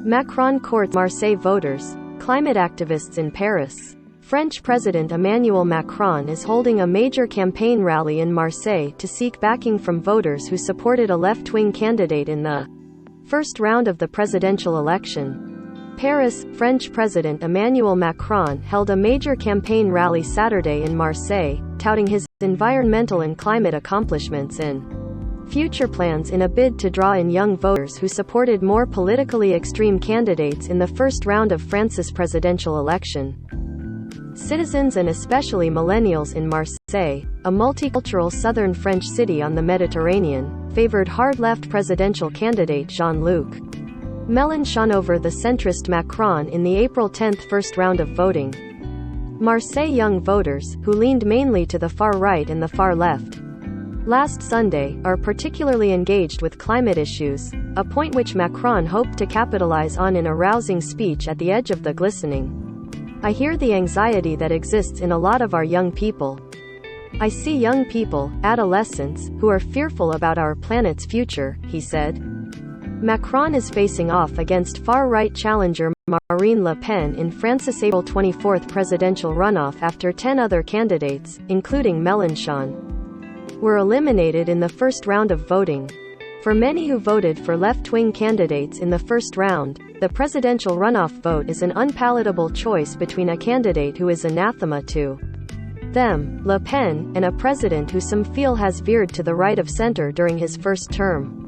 Macron courts Marseille voters, climate activists in Paris. French President Emmanuel Macron is holding a major campaign rally in Marseille to seek backing from voters who supported a left-wing candidate in the first round of the presidential election. Paris, French President Emmanuel Macron held a major campaign rally Saturday in Marseille, touting his environmental and climate accomplishments and future plans in a bid to draw in young voters who supported more politically extreme candidates in the first round of France's presidential election. Citizens and especially millennials in Marseille, a multicultural southern French city on the Mediterranean, favored hard-left presidential candidate Jean-Luc Mélenchon over the centrist Macron in the April 10 first round of voting. Marseille young voters, who leaned mainly to the far right and the far left last Sunday, are particularly engaged with climate issues, a point which Macron hoped to capitalize on in a rousing speech at the edge of the glistening. "I hear the anxiety that exists in a lot of our young people. I see young people, adolescents, who are fearful about our planet's future," he said. Macron is facing off against far-right challenger Marine Le Pen in France's April 24 presidential runoff after 10 other candidates, including Mélenchon, were eliminated in the first round of voting. For many who voted for left-wing candidates in the first round, the presidential runoff vote is an unpalatable choice between a candidate who is anathema to them, Le Pen, and a president who some feel has veered to the right of center during his first term.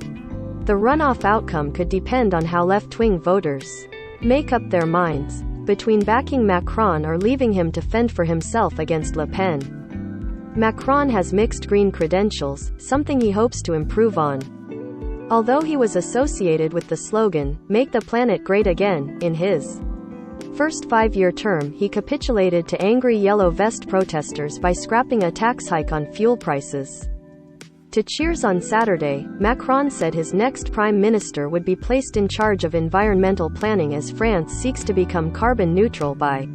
The runoff outcome could depend on how left-wing voters make up their minds between backing Macron or leaving him to fend for himself against Le Pen. Macron has mixed green credentials, something he hopes to improve on. Although he was associated with the slogan, "Make the planet great again," in his first five-year term, he capitulated to angry Yellow Vest protesters by scrapping a tax hike on fuel prices. To Cheers on Saturday, Macron said his next prime minister would be placed in charge of environmental planning as France seeks to become carbon neutral by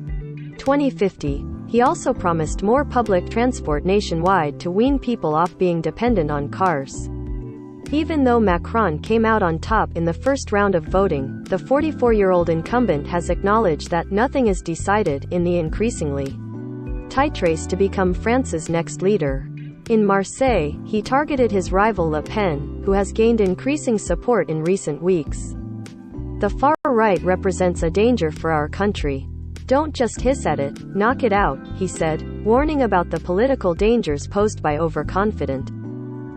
2050. He also promised more public transport nationwide to wean people off being dependent on cars. Even though Macron came out on top in the first round of voting, the 44-year-old incumbent has acknowledged that nothing is decided in the increasingly tight race to become France's next leader. In Marseille, he targeted his rival Le Pen, who has gained increasing support in recent weeks. "The far right represents a danger for our country. Don't just hiss at it, knock it out," he said, warning about the political dangers posed by overconfident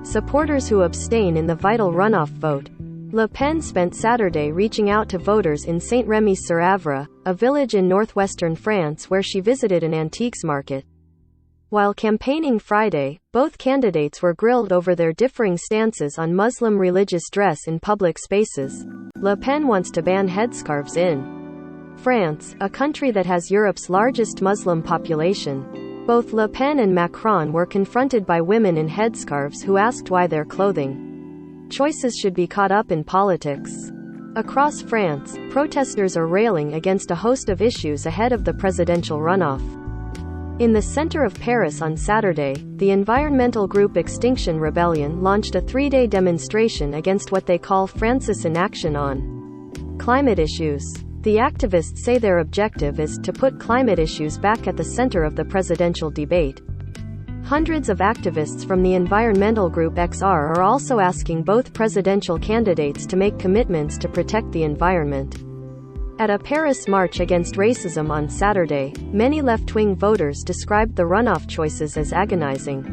supporters who abstain in the vital runoff vote. Le Pen spent Saturday reaching out to voters in Saint-Rémy-sur-Avre, a village in northwestern France where she visited an antiques market. While campaigning Friday, both candidates were grilled over their differing stances on Muslim religious dress in public spaces. Le Pen wants to ban headscarves in France, a country that has Europe's largest Muslim population. Both Le Pen and Macron were confronted by women in headscarves who asked why their clothing choices should be caught up in politics. Across France, protesters are railing against a host of issues ahead of the presidential runoff. In the center of Paris on Saturday, the environmental group Extinction Rebellion launched a three-day demonstration against what they call France's inaction on climate issues. The activists say their objective is to put climate issues back at the center of the presidential debate. Hundreds of activists from the environmental group XR are also asking both presidential candidates to make commitments to protect the environment. At a Paris march against racism on Saturday, many left-wing voters described the runoff choices as agonizing.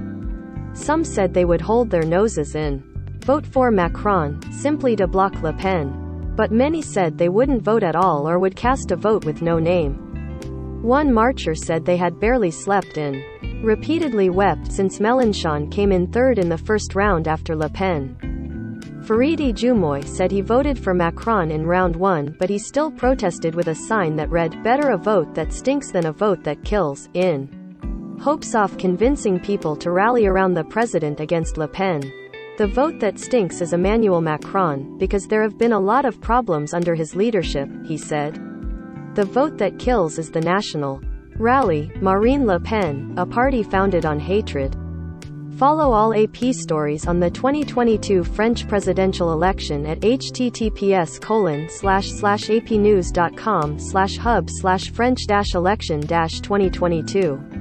Some said they would hold their noses in, vote for Macron, simply to block Le Pen. But many said they wouldn't vote at all or would cast a vote with no name. One marcher said they had barely slept and repeatedly wept since Mélenchon came in third in the first round after Le Pen. Faridi Jumoy said he voted for Macron in round one, but he still protested with a sign that read, "Better a vote that stinks than a vote that kills," in hopes of convincing people to rally around the president against Le Pen. "The vote that stinks is Emmanuel Macron, because there have been a lot of problems under his leadership," he said. "The vote that kills is the National Rally, Marine Le Pen, a party founded on hatred." Follow all AP stories on the 2022 French presidential election at https://apnews.com/hub/French-election-2022.